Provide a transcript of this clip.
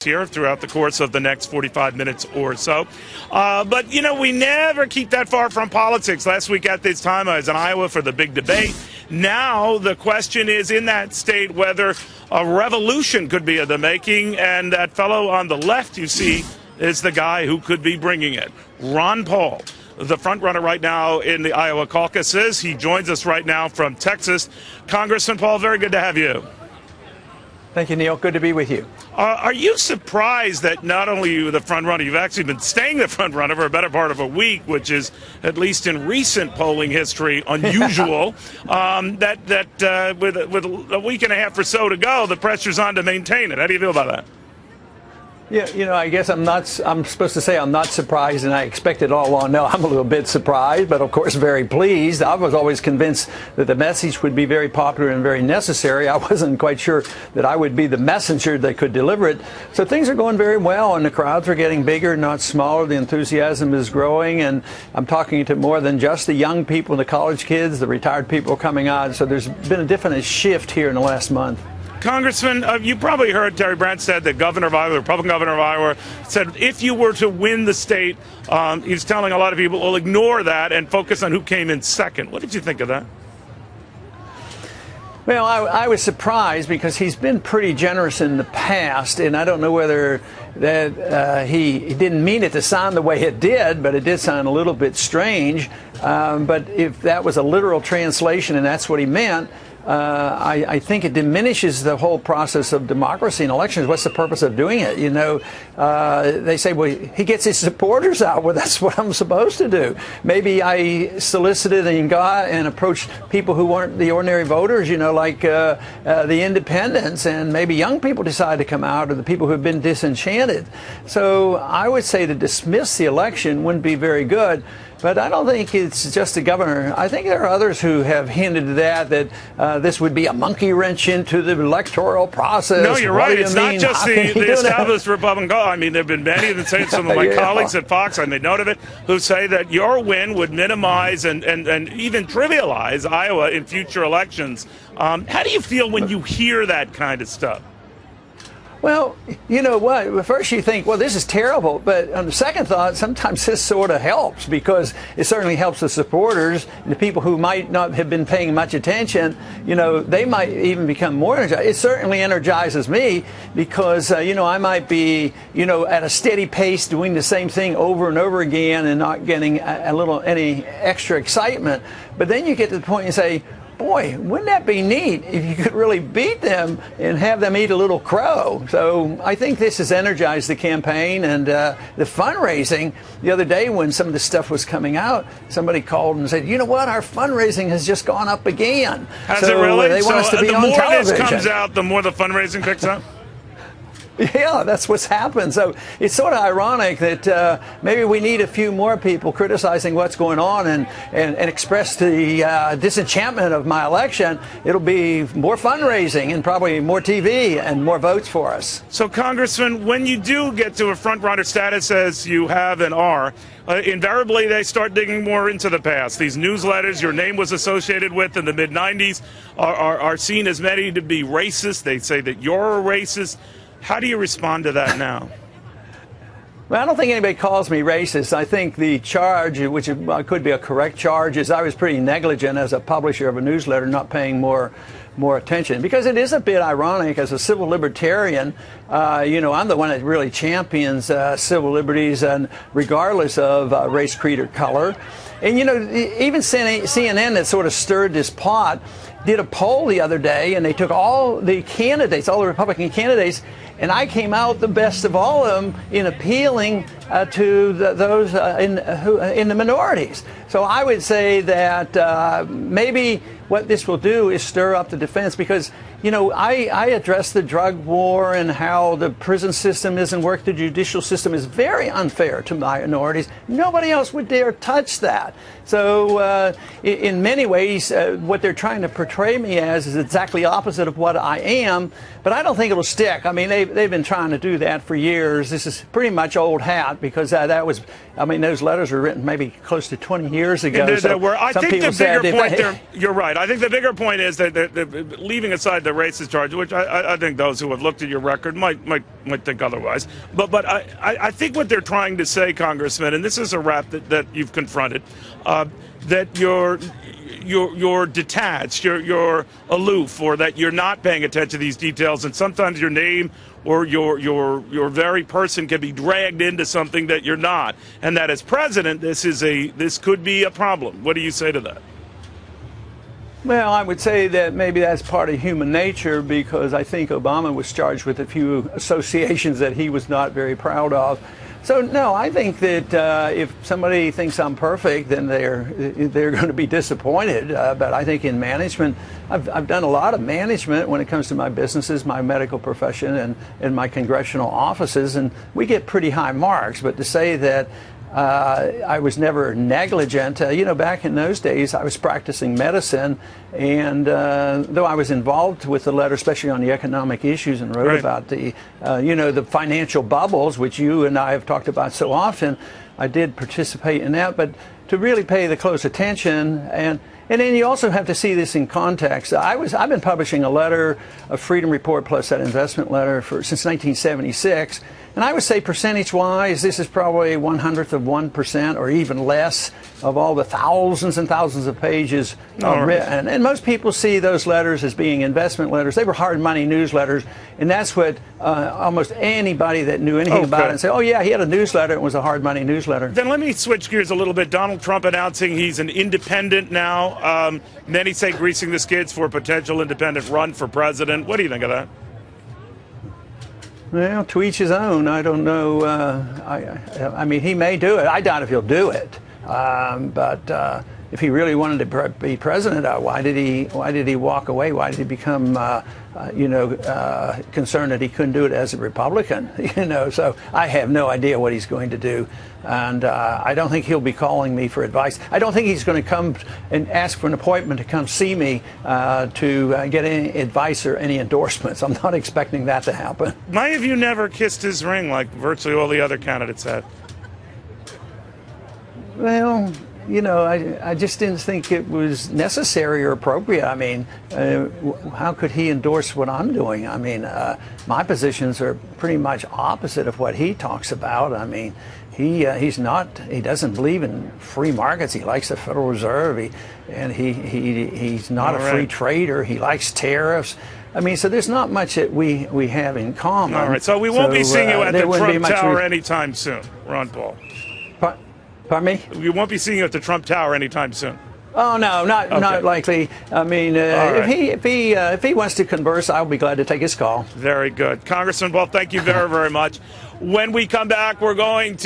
here throughout the course of the next 45 minutes or so. But, you know, we never keep that far from politics. Last week at this time, I was in Iowa for the big debate. Now the question is in that state whether a revolution could be in the making, and that fellow on the left you see is the guy who could be bringing it. Ron Paul, the front runner right now in the Iowa caucuses. He joins us right now from Texas. Congressman Paul, very good to have you. Thank you, Neil. Good to be with you. Are you surprised that not only are you the front runner, you've actually been staying the front runner for a better part of a week, which is, at least in recent polling history, unusual, that with a week and a half or so to go, the pressure's on to maintain it? How do you feel about that? Yeah, you know, I guess I'm supposed to say I'm not surprised, and I expected all along. No, I'm a little bit surprised, but of course very pleased. I was always convinced that the message would be very popular and very necessary. I wasn't quite sure that I would be the messenger that could deliver it. So things are going very well, and the crowds are getting bigger, not smaller. The enthusiasm is growing, and I'm talking to more than just the young people, the college kids, the retired people coming on. So there's been a definite shift here in the last month. Congressman, you probably heard Terry Branstad, the governor of Iowa, the Republican governor of Iowa, said if you were to win the state, he's telling a lot of people, well, ignore that and focus on who came in second. What did you think of that? Well, I was surprised because he's been pretty generous in the past, and I don't know whether that he didn't mean it to sound the way it did, but it did sound a little bit strange. But if that was a literal translation and that's what he meant, I think it diminishes the whole process of democracy and elections. What's the purpose of doing it? You know, they say, well, he gets his supporters out. Well, that's what I'm supposed to do. Maybe I solicited and got and approached people who weren't the ordinary voters, you know, like the independents, and maybe young people decide to come out, or the people who have been disenchanted. So I would say to dismiss the election wouldn't be very good. But I don't think it's just the governor. I think there are others who have hinted at that this would be a monkey wrench into the electoral process. No, you're right. It's not just the established Republican. I mean, there have been many that say, some of my colleagues at Fox, I made note of it, who say that your win would minimize and even trivialize Iowa in future elections. How do you feel when you hear that kind of stuff? Well, you know what? At first you think, well, this is terrible. But on the second thought, sometimes this sort of helps, because it certainly helps the supporters, the people who might not have been paying much attention. You know, they might even become more energized. It certainly energizes me because, you know, I might be, you know, at a steady pace doing the same thing over and over again and not getting any extra excitement. But then you get to the point and say, boy, wouldn't that be neat if you could really beat them and have them eat a little crow? So I think this has energized the campaign and the fundraising. The other day when some of this stuff was coming out, somebody called and said, you know what, our fundraising has just gone up again. Has it really? They want us to be on television. The more this comes out, the more the fundraising picks up? Yeah, that's what's happened. So it's sort of ironic that maybe we need a few more people criticizing what's going on and express the disenchantment of my election. It'll be more fundraising and probably more TV and more votes for us. So, Congressman, when you do get to a front-runner status, as you have and are, invariably they start digging more into the past. These newsletters your name was associated with in the mid-'90s are seen as many to be racist. They say that you're a racist. How do you respond to that now? Well, I don't think anybody calls me racist. I think the charge, which could be a correct charge, is I was pretty negligent as a publisher of a newsletter, not paying more attention. Because it is a bit ironic, as a civil libertarian, you know, I'm the one that really champions civil liberties, and regardless of race, creed, or color. And, you know, even CNN, that sort of stirred this pot, did a poll the other day, and they took all the candidates, all the Republican candidates, and I came out the best of all of them in appealing to those in the minorities. So I would say that maybe what this will do is stir up the defense, because, you know, I address the drug war and how the prison system doesn't work. The judicial system is very unfair to minorities. Nobody else would dare touch that. So in many ways, what they're trying to portray me as is exactly opposite of what I am. But I don't think it'll stick. I mean, they've been trying to do that for years. This is pretty much old hat, because that was, I mean, those letters were written maybe close to 20 years ago. I think the bigger point there, you're right. I think the bigger point is that leaving aside the racist charge, which I think those who have looked at your record might think otherwise. But I think what they're trying to say, Congressman, and this is a rap that you've confronted, that you're detached, you're aloof, or that you're not paying attention to these details, and sometimes your name or your very person can be dragged into something that you're not, and that as president, this could be a problem. What do you say to that? Well, I would say that maybe that's part of human nature, because I think Obama was charged with a few associations that he was not very proud of. So, no, I think that if somebody thinks I'm perfect, then they're going to be disappointed. But I think in management, I've done a lot of management when it comes to my businesses, my medical profession, and my congressional offices, and we get pretty high marks. But to say that I was never negligent. Back in those days, I was practicing medicine, and though I was involved with the letter, especially on the economic issues, and wrote about the financial bubbles, which you and I have talked about so often, I did participate in that. But to really pay the close attention, and then you also have to see this in context. I've been publishing a letter, a Freedom Report plus that investment letter since 1976. And I would say percentage-wise, this is probably 1/100% or even less of all the thousands and thousands of pages written. And most people see those letters as being investment letters. They were hard money newsletters, and that's what almost anybody that knew anything about it and say, oh yeah, he had a newsletter, it was a hard money newsletter. Then let me switch gears a little bit. Donald Trump announcing he's an independent now. Many say greasing the skids for a potential independent run for president. What do you think of that? Well, to each his own. I don't know. I mean, he may do it. I doubt if he'll do it. But if he really wanted to be president, why did he walk away? Why did he become, concerned that he couldn't do it as a Republican? So I have no idea what he's going to do. And I don't think he'll be calling me for advice. I don't think he's going to come and ask for an appointment to come see me to get any advice or any endorsements. I'm not expecting that to happen. Why have you never kissed his ring like virtually all the other candidates have? Well, I just didn't think it was necessary or appropriate. I mean, how could he endorse what I'm doing? I mean, my positions are pretty much opposite of what he talks about. I mean, he doesn't believe in free markets. He likes the Federal Reserve. He's not a free trader. He likes tariffs. I mean, so there's not much that we have in common. All right, so we won't be seeing you at the Trump Tower anytime soon, Ron Paul. Pardon me? We won't be seeing you at the Trump Tower anytime soon. Oh no, not likely. I mean, if he wants to converse, I'll be glad to take his call. Very good, Congressman Paul. Thank you very much. When we come back, we're going to